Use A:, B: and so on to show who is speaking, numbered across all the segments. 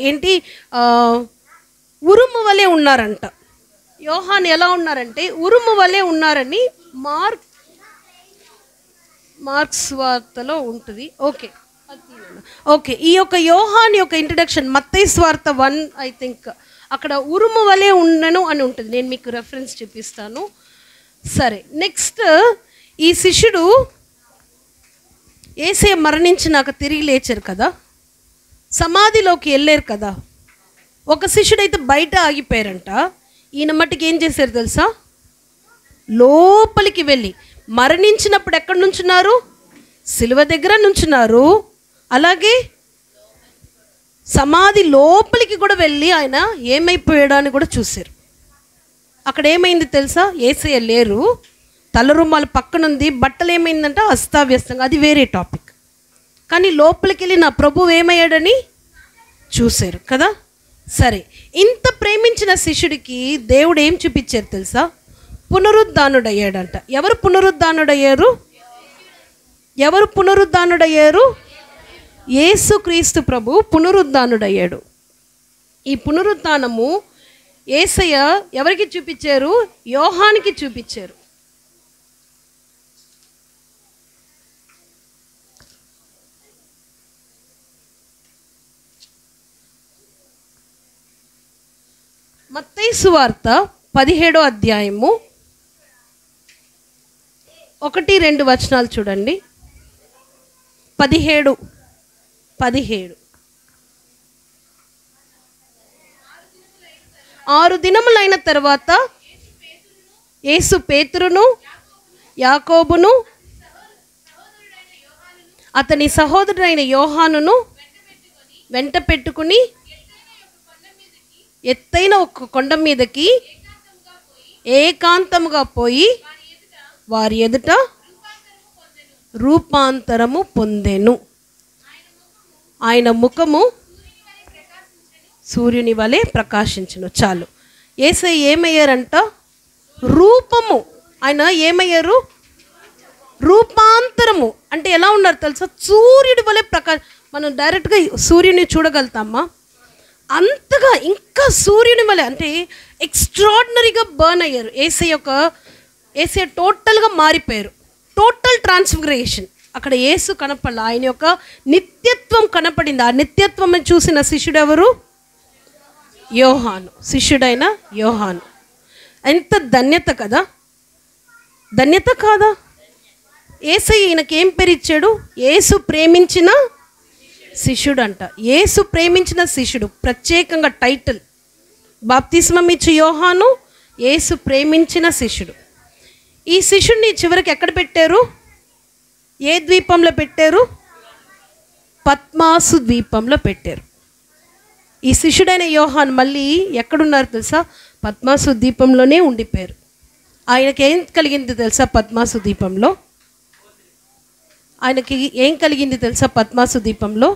A: ఏంటి ఉరుము వలె ఉన్నారంట. యోహాన్ ఎలా ఉన్నారంటే ఉరుము వలె ఉన్నారని మార్క్స్ వార్తలో ఉంటుంది. ఓకే ఈ యొక్క యోహాన్ యొక్క ఇంట్రడక్షన్ మత్తయి వార్త 1 ఐ థింక్ అక్కడ ఉరుము వలె ఉండను అని ఉంటుంది. నేను మీకు రెఫరెన్స్ చూపిస్తాను. సరే, నెక్స్ట్ ఈ శిష్యుడు యేసయ్య మరణించినాక తిరిగి లేచారు కదా, సమాధిలోకి వెళ్ళారు కదా. ఒక శిష్యుడైతే బయట ఆగిపోయారంట. ఈయన మట్టుకు ఏం చేశారు తెలుసా? లోపలికి వెళ్ళి మరణించినప్పుడు ఎక్కడ నుంచున్నారు? సిలువ దగ్గర నుంచున్నారు. అలాగే సమాధి లోపలికి కూడా వెళ్ళి ఆయన ఏమైపోయాడా అని కూడా చూశారు. అక్కడ ఏమైంది తెలుసా? యేసయ్య లేరు, తలరుమాలు పక్కనుంది, బట్టలు ఏమైందంటే అస్తావ్యస్తంగా, అది వేరే టాపిక్. కానీ లోపలికి వెళ్ళి నా ప్రభువు ఏమయ్యాడని చూశారు కదా. సరే, ఇంత ప్రేమించిన శిష్యుడికి దేవుడు ఏం చూపించారు తెలుసా? పునరుద్ధానుడయ్యాడంట. ఎవరు పునరుద్ధానుడయ్యారు? యేసుక్రీస్తు ప్రభు పునరుద్ధానుడయ్యాడు. ఈ పునరుద్ధానము యేసయ్య ఎవరికి చూపించారు? యోహానికి చూపించారు. మత్తయి సువార్త 17వ అధ్యాయము 1-2 వచనాలు చూడండి. 17 6 దినములైన తర్వాత యేసు పేతురును యాకోబును అతని సహోదరుడైన యోహానును వెంట పెట్టుకుని ఎత్తైన ఒక కొండ మీదకి ఏకాంతముగా పోయి వారి ఎదుట రూపాంతరము పొందెను. ఆయన ముఖము సూర్యుని వలె ప్రకాశించును. చాలు. యేసయ్య ఏమయ్యారంట? రూపము. ఆయన ఏమయ్యారు? రూపాంతరము. అంటే ఎలా ఉన్నారు తెలుసా? సూర్యుడి వలె మనం డైరెక్ట్గా సూర్యుని చూడగలుగుతామా? అంతగా ఇంకా సూర్యుని వలె, అంటే ఎక్స్ట్రాడినరీగా బర్న్ అయ్యారు. యేసయ్య టోటల్గా మారిపోయారు. Total transfiguration. అక్కడ యేసు కనపడాల, ఆయన యొక్క నిత్యత్వం కనపడింది. ఆ నిత్యత్వం చూసిన శిష్యుడు ఎవరు? యోహాను. శిష్యుడైన యోహాను. ఎంత ధన్యత కదా, ధన్యత కాదా? యేసయ్య ఈయనకి ఏం పేరు ఇచ్చాడు? యేసు ప్రేమించిన శిష్యుడు అంట. యేసు ప్రేమించిన శిష్యుడు, ప్రత్యేకంగా టైటిల్. బాప్తిస్మం ఇచ్చి యోహాను, యేసు ప్రేమించిన శిష్యుడు. ఈ శిష్యుడిని చివరికి ఎక్కడ పెట్టారు? ఏ ద్వీపంలో పెట్టారు? పద్మాసు ద్వీపంలో పెట్టారు. ఈ శిష్యుడైన యోహాన్ మళ్ళీ ఎక్కడున్నారు తెలుసా? పద్మాసు ద్వీపంలోనే ఉండిపోయారు. ఆయనకి ఏం కలిగింది తెలుసా? పద్మాసు ద్వీపంలో ఆయనకి ఏం కలిగింది తెలుసా? పద్మాసు ద్వీపంలో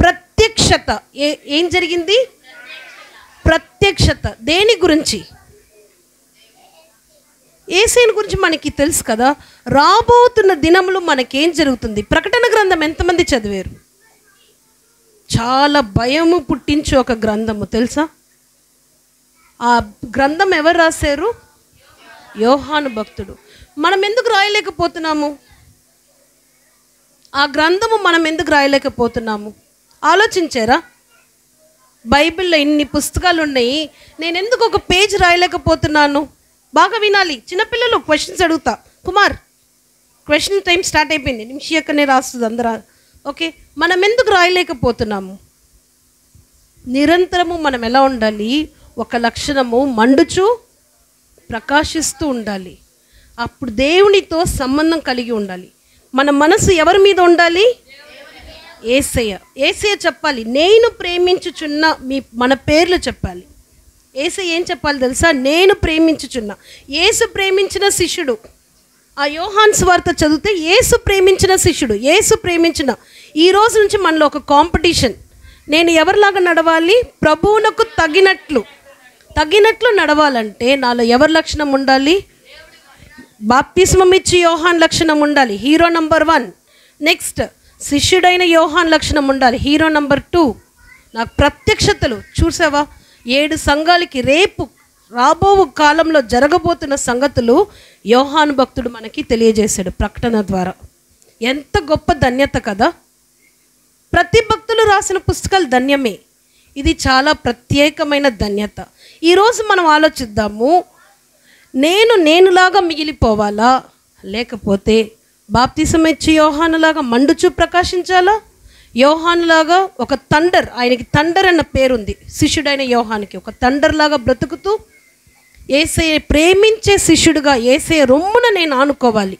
A: ప్రత్యక్షత. ఏం జరిగింది? ప్రత్యక్షత. దేని గురించి? యేసయ్య గురించి మనకి తెలుసు కదా. రాబోతున్న దినములు మనకేం జరుగుతుంది? ప్రకటన గ్రంథం ఎంతమంది చదివారు? చాలా భయము పుట్టించే ఒక గ్రంథము తెలుసా? ఆ గ్రంథం ఎవరు రాశారు? యోహాను భక్తుడు. మనం ఎందుకు రాయలేకపోతున్నాము? ఆ గ్రంథము మనం ఎందుకు రాయలేకపోతున్నాము? ఆలోచించారా? బైబిల్లో ఇన్ని పుస్తకాలు ఉన్నాయి, నేను ఎందుకు ఒక పేజ్ రాయలేకపోతున్నాను? బాగా వినాలి. చిన్నపిల్లలు క్వశ్చన్స్ అడుగుతా. కుమార్, క్వశ్చన్ టైం స్టార్ట్ అయిపోయింది. నిమిషియక్కనే రాస్తుంది అందరూ. ఓకే, మనం ఎందుకు రాయలేకపోతున్నాము? నిరంతరము మనం ఎలా ఉండాలి? ఒక లక్షణము, మండుచు ప్రకాశిస్తూ ఉండాలి. అప్పుడు దేవునితో సంబంధం కలిగి ఉండాలి. మన మనసు ఎవరి మీద ఉండాలి? యేసయ్య చెప్పాలి, నేను ప్రేమించుచున్న మన పేర్లు చెప్పాలి. యేసయ్య ఏం చెప్పాలి తెలుసా? నేను ప్రేమించుచున్నా. యేసు ప్రేమించిన శిష్యుడు. ఆ యోహాన్ సువార్త చదివితే యేసు ప్రేమించిన శిష్యుడు, యేసు ప్రేమించిన. ఈ రోజు నుంచి మనలో ఒక కాంపిటీషన్. నేను ఎవరిలాగా నడవాలి? ప్రభువునకు తగినట్లు నడవాలంటే నాలో ఎవరి లక్షణం ఉండాలి? బాప్తిస్మం ఇచ్చి యోహాన్ లక్షణం ఉండాలి, హీరో నంబర్ 1. నెక్స్ట్ శిష్యుడైన యోహాన్ లక్షణం ఉండాలి. హీరో నంబర్ 2 నాకు ప్రత్యక్షతలు చూసావా? 7 సంఘాలకి రేపు రాబో కాలంలో జరగబోతున్న సంగతులు యోహాను భక్తుడు మనకి తెలియజేశాడు ప్రకటన ద్వారా. ఎంత గొప్ప ధన్యత కదా! ప్రతి భక్తులు రాసిన పుస్తకాలు ధన్యమే. ఇది చాలా ప్రత్యేకమైన ధన్యత. ఈరోజు మనం ఆలోచిద్దాము, నేనులాగా మిగిలిపోవాలా, లేకపోతే బాప్తిసం ఇచ్చి యోహానులాగా మండుచూ ప్రకాశించాలా? యోహానులాగా ఒక థండర్, ఆయనకి థండర్ అన్న పేరుంది, శిష్యుడైన యోహానికి ఒక థండర్ లాగా బ్రతుకుతూ యేసయ్య ప్రేమించే శిష్యుడిగా యేసయ్య రొమ్మున నేను ఆనుకోవాలి.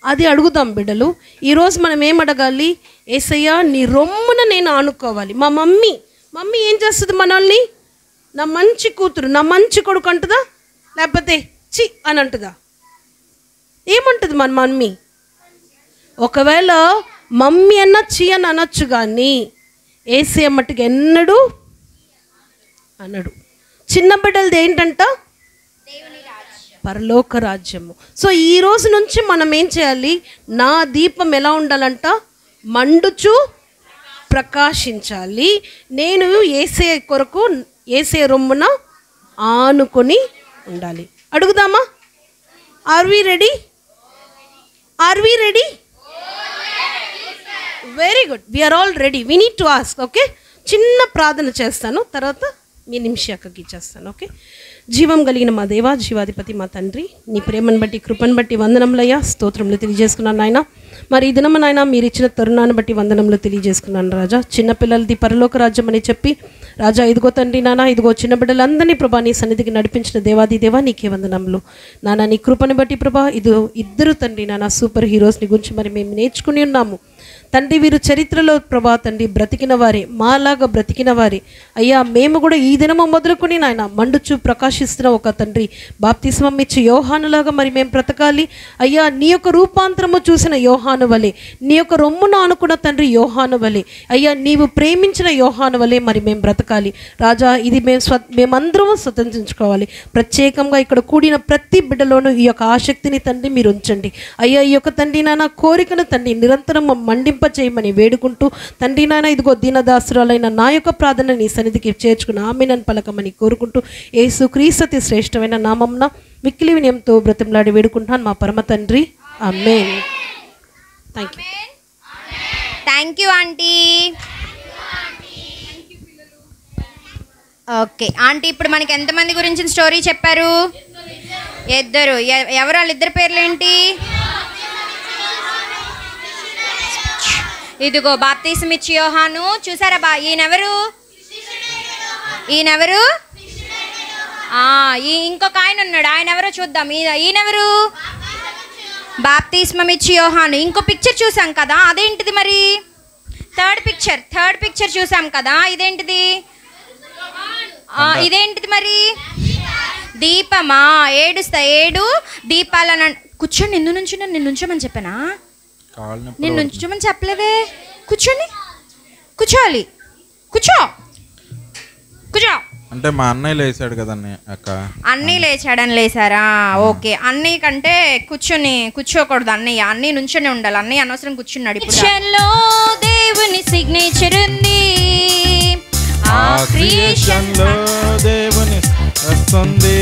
A: అది అడుగుదాం బిడ్డలు. ఈరోజు మనం ఏం అడగాలి? యేసయ్య నీ రొమ్మున నేను ఆనుకోవాలి. మా మమ్మీ ఏం చేస్తుంది మనల్ని? నా మంచి కూతురు, నా మంచి కొడుకు అంటుందా, లేకపోతే చి అని అంటుందా? ఏమంటుంది మన మమ్మీ? ఒకవేళ మమ్మీ అన్న చి అని అనొచ్చు, కానీ యేసయ్య మట్టుకు ఎన్నడూ అనడు. చిన్న బిడ్డలది ఏంటంట? పరలోక రాజ్యము. సో ఈ రోజు నుంచి మనం ఏం చేయాలి? నా దీపం ఎలా ఉండాలంట? మండుచు ప్రకాశించాలి. నేను యేసయ్య కొరకు యేసయ్య రొమ్మున ఆనుకొని ఉండాలి. అడుగుదామా? Are we ready? Very good, we are all ready. We need to ask. Okay, చిన్న ప్రార్థన చేస్తాను, తర్వాత మీ నిమిషాకకి ఇచ్చేస్తాను. ఓకే. జీవం కలిగిన మా దేవా, జీవాధిపతి మా తండ్రి, నీ ప్రేమను బట్టి కృపను బట్టి వందనములయ్యా, స్తోత్రములు తెలియజేసుకున్నాను నాయన. మరి ఈ దినము నాయన మీరు ఇచ్చిన తరుణాన్ని బట్టి వందనములు తెలియజేసుకున్నాను రాజా. చిన్నపిల్లలది పరలోక రాజ్యం అని చెప్పి రాజా, ఇదిగో తండ్రి నాన్న, ఇదిగో చిన్న బిడ్డలందరినీ ప్రభా నీ సన్నిధికి నడిపించిన దేవాది దేవా నీకే వందనములు నాన్న. నీ కృపను బట్టి ప్రభా ఇద్దరు తండ్రి నాన్న సూపర్ హీరోస్ని గురించి మరి మేము నేర్చుకుని ఉన్నాము తండ్రి. వీరు చరిత్రలో ప్రభా తండ్రి బ్రతికిన వారే, మాలాగా బ్రతికిన వారే అయ్యా. మేము కూడా ఈ దినము మొదలుకొని నాయన మండుచు ప్రకాశిస్తున్న ఒక తండ్రి బాప్తిస్మం ఇచ్చి యోహానులాగా మరి మేము బ్రతకాలి అయ్యా. నీ యొక్క రూపాంతరము చూసిన యోహాను వలె, నీ యొక్క రొమ్మును అనుకున్న తండ్రి యోహాను వలె అయ్యా, నీవు ప్రేమించిన యోహాను వలె మరి మేము బ్రతకాలి రాజా. ఇది మేమందరము స్వతంత్రించుకోవాలి. ప్రత్యేకంగా ఇక్కడ కూడిన ప్రతి బిడ్డలోనూ ఈ యొక్క ఆసక్తిని తండ్రి మీరు ఉంచండి అయ్యా. ఈ యొక్క తండ్రి నాన్న కోరికను తండ్రి నిరంతరం మండింప చేయమని వేడుకుంటూ తండ్రి నాన్న ఇదిగో దీనదాసురాలైన నా యొక్క ప్రార్థన నీ సన్నిధికి చేర్చుకుని ఆమేన్ పలకమని కోరుకుంటూ యేసు క్రీస్తు శ్రేష్టమైన నామమున మిక్కిలి వినయంతో బ్రతిమలాడి వేడుకుంటాను మా పరమ తండ్రి. Amen.
B: Thank you aunty. Okay aunty, ఇప్పుడు మనకి ఎంతమంది గురించి స్టోరీ చెప్పారు? ఇద్దరు. ఎవరు వాళ్ళిద్దరు పేర్లు ఏంటి? ఇదిగో బాప్తిసం ఇచ్చి యోహాను. చూసారా ఈయనెవరు? ఇంకొక ఆయన ఉన్నాడు, ఆయన ఎవరో చూద్దాం. ఈయనెవరు? బాప్తిస్మం ఇచ్చి యోహాను. ఇంకో పిక్చర్ చూసాం కదా, అదేంటిది మరి? థర్డ్ పిక్చర్ చూసాం కదా, ఇదేంటిది? ఇదేంటిది మరి? దీపమా? 7 దీపాలను. కూర్చోండి. నిన్ను నుంచోమని చెప్పానా? నేను నుంచోమని చెప్పలేదే. కూర్చోవాలి. కూర్చో
C: అంటే మా అన్నయ్య లేచాడు కదా అక్క.
B: అన్నయ్య లేచాడని లేచారా? ఓకే. అన్నయ్య కంటే కూర్చోకూడదు. అన్నయ్య నుంచోనే ఉండాలి. అన్నయ్య అనవసరం కూర్చున్నాడు. ఇప్పుడు దేవుని సిగ్నేచర్ ఉంది,
C: ఆ క్రియేషన్ లో దేవుని వస్తుంది,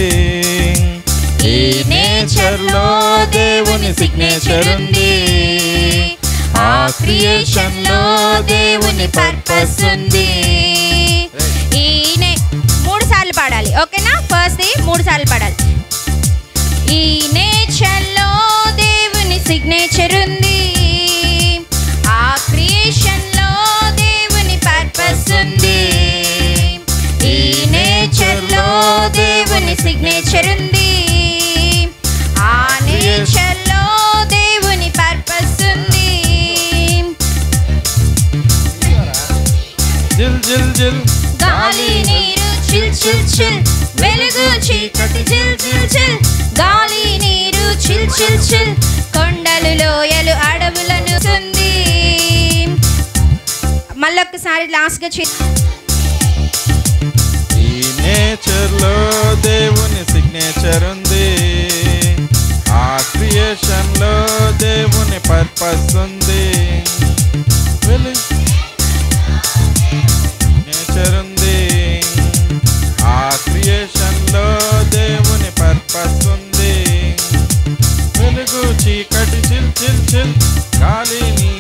C: ఈ నేచర్ లో దేవుని సిగ్నేచర్ ఉంది, ఆ క్రియేషన్ లో దేవుని పర్పస్ ఉంది.
B: మూడు సార్లు పాడాలి, ఓకేనా? ఫస్ట్ 3 సార్లు పాడాలి. ఈ నేచర్ లో దేవుని సిగ్నేచర్ ఉంది, ఆ క్రియేషన్ లో దేవుని పర్పస్ ఉంది, ఈ నేచర్ లో దేవుని సిగ్నేచర్ ఉంది, ఆ నేచర్ లో దేవుని పర్పస్ ఉంది.
C: జిల్ జిల్ జిల్
B: గాలి నీరు చిల్ చిల్ చిల్, వెలుగు చీకటి చిల్ చిల్ చిల్, గాలి నీరు చిల్ చిల్ చిల్, కొండలు లోయలు అడవులను ఉంది. మళ్ళొక్కసారి లాస్ట్గా
C: ఈ నేచర్ లో దేవుని సిగ్నేచర్ ఉంది, ఆ క్రియేషన్ లో దేవుని పర్పస్ ఉంది, నేచర్ ఉంది. ఆ క్రియేషన్ లో దేవుని పర్పస్ ఉంది. వెలుగు చీకటి చిల్ చిల్ చిల్ గాలిని,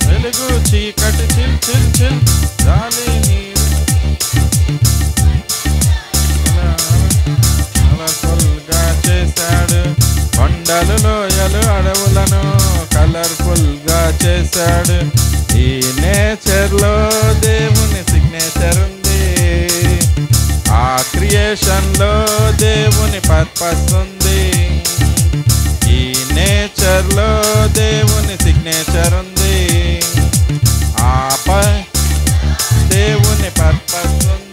C: వెలుగు చీకటి చిల్ చిల్ చిల్ గాలిని కలర్ఫుల్ గా చేశాడు. కొండలు లోయలు అడవులను కలర్ఫుల్ గా చేశాడు. ఈ నేచర్ లో దేవుని సిగ్నేచర్ ఉంది. ఆ క్రియేషన్ లో దేవుని పర్పస్ ఉంది. ఈ నేచర్ లో దేవుని సిగ్నేచర్ ఉంది. ఆపై దేవుని పర్పస్ ఉంది.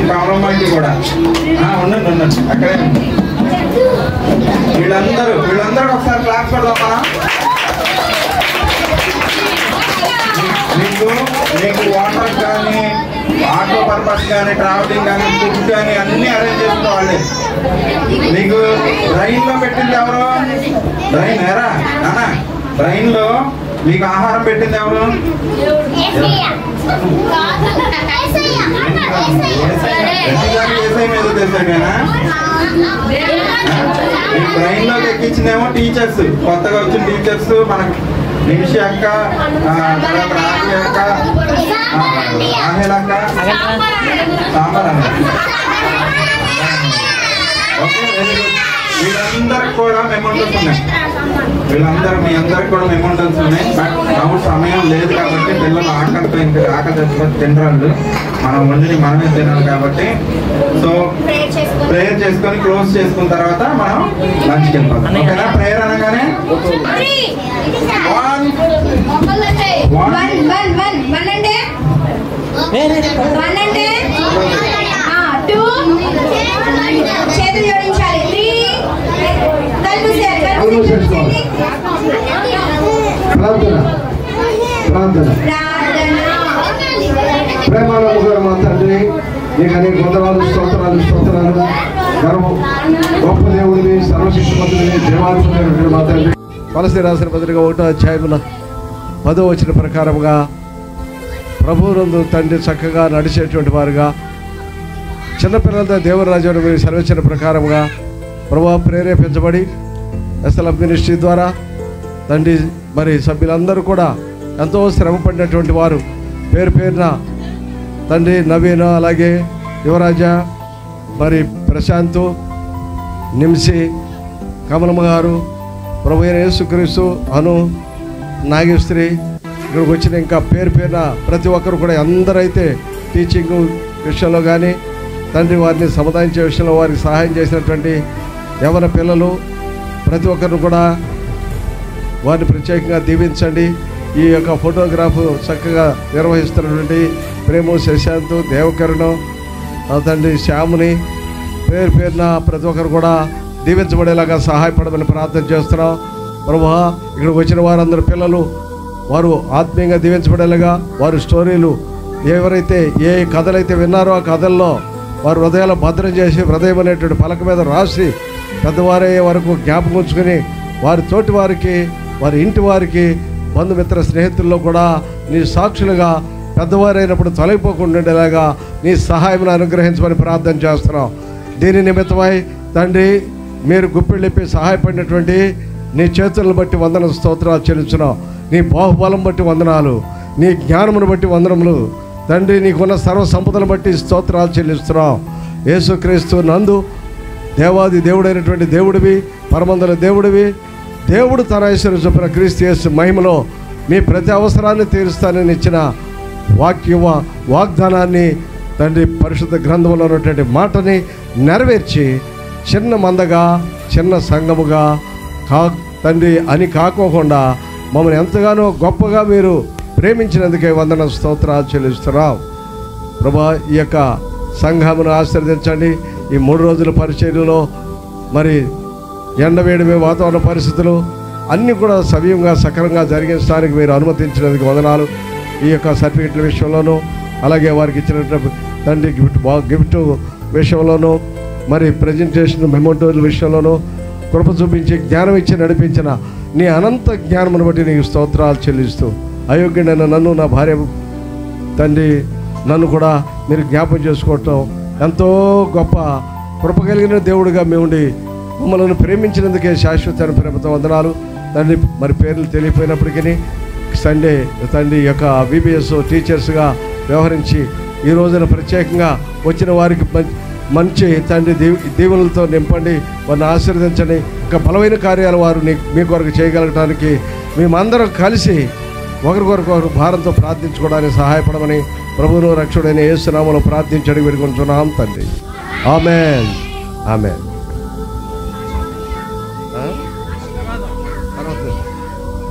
D: కాంప్రమైజ్ కూడా ఉండండి ఉండండి అక్కడే వీళ్ళందరూ ఒకసారి క్లాస్ కొడదామా? మీకు వాటర్ కానీ ఆటో పర్పస్ కానీ ట్రావెలింగ్ కానీ ఫుడ్ కానీ అన్నీ అరేంజ్ చేసుకోవాలి. మీకు ట్రైన్లో పెట్టింది ఎవరు? ట్రైన్ ఏరా నాన్న, ట్రైన్లో మీకు ఆహారం పెట్టింది ఎవరు? మీద తెస్తాడేనా? ట్రైన్లోకి ఎక్కించిందేమో టీచర్స్, కొత్తగా వచ్చిన టీచర్స్ మనకి నిమిషి అక్క, తర్వాత రాజీ అక్క, రాహేల్ అక్క, సాంబార్ అన్న. Okay, very good. వీళ్ళందరికి కూడా మెమోంటల్స్ ఉన్నాయి. మీ అందరికి కూడా మెమోంటల్స్ ఉన్నాయి. బట్ నాకు సమయం లేదు కాబట్టి పిల్లలు ఆకలితో ఇంకా ఆకలి తెచ్చుకొని తినరాళ్ళు. మనం వండిని మనమే తినాలి కాబట్టి సో ప్రేయర్ చేసుకొని క్లోజ్ చేసుకున్న తర్వాత మనం లంచ్కి వెళ్ళిపోతాం. ఓకేనా? ప్రేయర్ అనగానే
B: చేతులు జోడించాలి.
E: ప్రేమలో మా తండ్రి, నీకు అనేక వందనాలు, స్తోత్రాలు గొప్ప దేవుడిని, సర్వశక్తిమంతుడిని, దేవాలయం మా తండ్రి. వలస రాసిన పత్రిక 1వ అధ్యాయమున 10వ వచన ప్రకారముగా ప్రభువునందు తండ్రి చక్కగా నడిచేటువంటి వారుగా చిన్నపిల్లలతో దేవరాజ్యాన్ని మీరు సెలవిచ్చిన ప్రకారముగా ప్రభువా ప్రేరేపించబడి ఎస్ఎల్ఎఫ్ మినిస్ట్రీ ద్వారా తండ్రి మరి సభ్యులందరూ కూడా ఎంతో శ్రమపడినటువంటి వారు పేరు పేరున తండ్రి నవీన, అలాగే యువరాజ, మరి ప్రశాంత్, నిమ్సి, కమలమ్మ గారు, ప్రభు అయిన యేసుక్రీస్తు, అను, నాగేశ్వరి, ఇక్కడికి వచ్చిన ఇంకా పేరు పేరున ప్రతి ఒక్కరు కూడా అందరైతే టీచింగ్ విషయంలో కానీ తండ్రి వారిని సముదాయించే విషయంలో వారికి సహాయం చేసినటువంటి యవన పిల్లలు ప్రతి ఒక్కరిని కూడా వారిని ప్రత్యేకంగా దీవించండి. ఈ యొక్క ఫోటోగ్రాఫ్ చక్కగా నిర్వహిస్తున్నటువంటి ప్రేమ, శశాంత్, దేవకరుణం, తండ్రి శ్యాముని పేరు పేరున ప్రతి ఒక్కరు కూడా దీవించబడేలాగా సహాయపడమని ప్రార్థన చేస్తున్నాం. ప్రభువా ఇక్కడికి వచ్చిన వారందరూ పిల్లలు వారు ఆత్మీయంగా దీవించబడేలాగా వారి స్టోరీలు ఎవరైతే ఏ కథలైతే విన్నారో ఆ కథల్లో వారు హృదయాలు భద్రం చేసి హృదయం అనేటువంటి పలక మీద రాసి పెద్దవారయ్యే వరకు జ్ఞాపకం ఉంచుకొని వారి తోటి వారికి, వారి ఇంటి వారికి, బంధుమిత్ర స్నేహితుల్లో కూడా నీ సాక్షులుగా పెద్దవారైనప్పుడు తొలగిపోకుండా ఉండేలాగా నీ సహాయం అనుగ్రహించమని ప్రార్థన చేస్తున్నాం. దీని నిమిత్తమై తండ్రి మీరు గుప్పిళ్ళిప్పి సహాయపడినటువంటి నీ చేతులను బట్టి వందన స్తోత్రాలు చెల్లించున్నాం. నీ బాహుబలం బట్టి వందనాలు, నీ జ్ఞానమును బట్టి వందనములు తండ్రి. నీకున్న సర్వ సంపదను బట్టి స్తోత్రాలు చెల్లిస్తున్నాం. యేసుక్రీస్తు నందు దేవాది దేవుడైనటువంటి దేవుడివి, పరమందల దేవుడివి, దేవుడు తన ఐశ్వర్య చొప్పున క్రీస్తు యేసు మహిమలో మీ ప్రతి అవసరాన్ని తీరుస్తానని ఇచ్చిన వాగ్దానాన్ని తండ్రి పరిశుద్ధ గ్రంథంలో ఉన్నటువంటి మాటని నెరవేర్చి చిన్న మందగా, చిన్న సంఘముగా తండ్రి అని కాకోకుండా మమ్మల్ని ఎంతగానో గొప్పగా మీరు ప్రేమించినందుకే వందన స్తోత్రాలు చెల్లిస్తున్నాం. ప్రభా, ఈ యొక్క సంఘమును ఆశీర్వదించండి. ఈ 3 రోజుల పరిచర్యలో మరి ఎండవేడిమే వాతావరణ పరిస్థితులు అన్నీ కూడా సవ్యంగా సక్రమంగా జరిగించడానికి మీరు అనుమతించినందుకు వందనాలు. ఈ యొక్క సర్టిఫికెట్ల విషయంలోనూ, అలాగే వారికి ఇచ్చినటువంటి తండ్రి గిఫ్ట్ విషయంలోనూ, మరి ప్రజెంటేషన్ మెమోటోల విషయంలోనూ కృప చూపించి జ్ఞానం ఇచ్చి నడిపించిన నీ అనంత జ్ఞానమును బట్టి నీకు స్తోత్రాలు చెల్లిస్తూ, అయోగ్యుడైన నన్ను, నా భార్య తండ్రి నన్ను కూడా మీరు జ్ఞాపం చేసుకోవటం ఎంతో గొప్ప కృప కలిగిన దేవుడిగా మేముండి మమ్మల్ని ప్రేమించినందుకే శాశ్వత ప్రేమతో వందనాలు తండ్రి. మరి పేర్లు తెలియపోయినప్పటికీ సండే తండ్రి యొక్క బీబీఎస్ టీచర్స్గా వ్యవహరించి ఈ రోజున ప్రత్యేకంగా వచ్చిన వారికి మంచి తండ్రి దీవులతో నింపండి, వారిని ఆశీర్వదించండి. ఇంకా బలమైన కార్యాలు వారు మీ కొరకు చేయగలగడానికి మేమందరం కలిసి ఒకరికొరకు భారంతో ప్రార్థించుకోవడానికి సహాయపడమని ప్రభువును రక్షకుడైన యేసు నామములో ప్రార్థించడి వేడుకొంటున్నాం తండ్రి. ఆమేన్, ఆమేన్.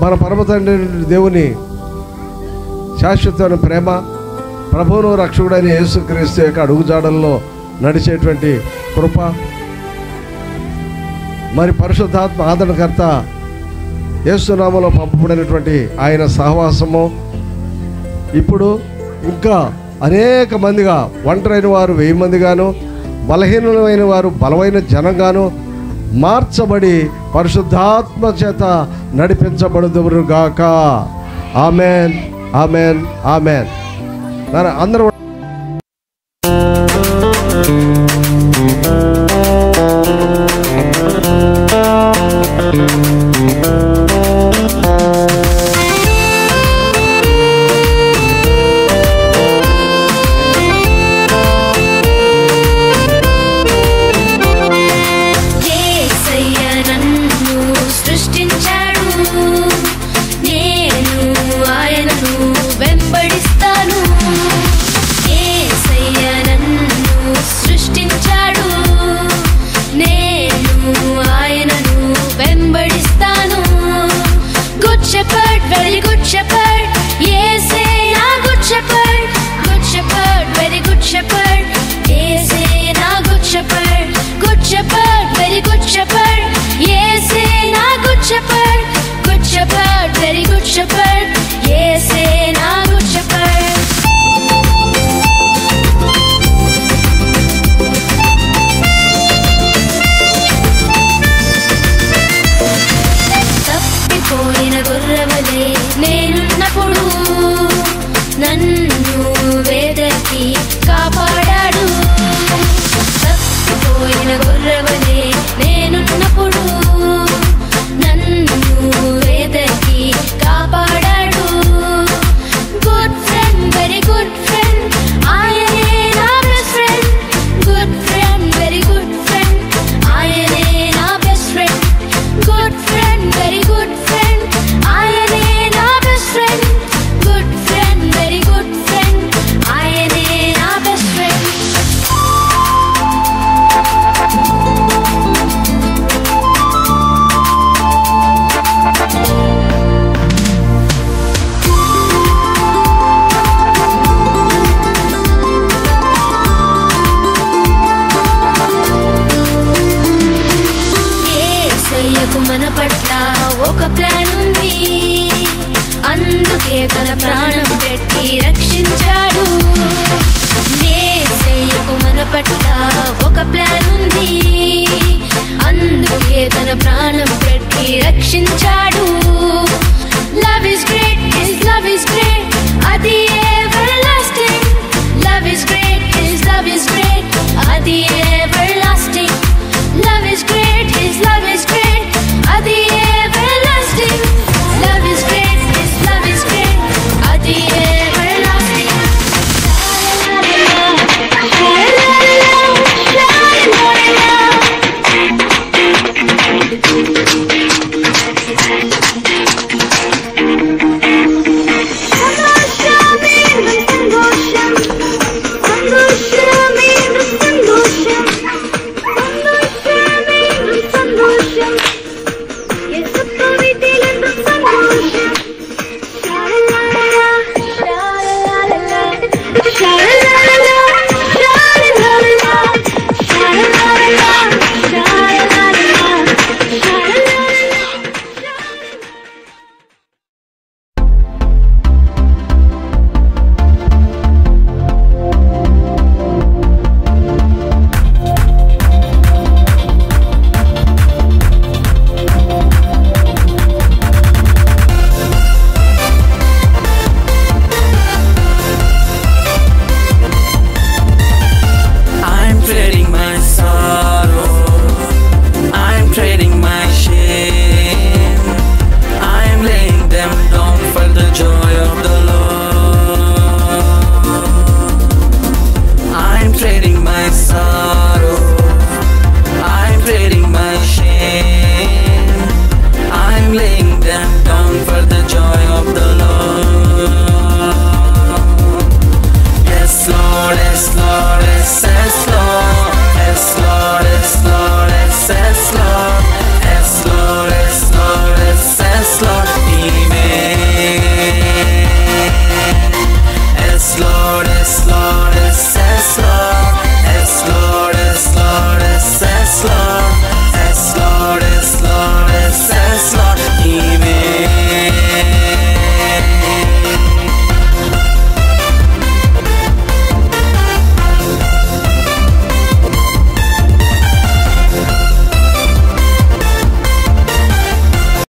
E: మన పరమ తండ్రి దేవుని శాశ్వతమైన ప్రేమ, ప్రభువును రక్షకుడైన యేసుక్రీస్తు యొక్క అడుగుజాడల్లో నడిచేటువంటి కృప, మరి పరిశుద్ధాత్మ ఆదరణకర్త యేసునామములో పంపబడినటువంటి ఆయన సహవాసము ఇప్పుడు ఇంకా అనేక మందిగా, ఒంటరైన వారు 1000 మందిగాను, బలహీనమైన వారు బలమైన జనంగాను మార్చబడి పరిశుద్ధాత్మ చేత నడిపించబడుదురుగాక. Amen, amen, amen. అందరూ
B: అందుకే తన ప్రాణం పెట్టి రక్షించాడు. యేసయ్యకు మన పట్ల ఒక ప్లాన్ ఉంది, అందుకే తన ప్రాణం పెట్టి రక్షించాడు. Love is great, his love is great, అది everlasting. Love is great, his love is great, అది everlasting. Love is great, his love is great, అది everlasting. Love is great, his love is great, అది everlasting. La la la la la la la.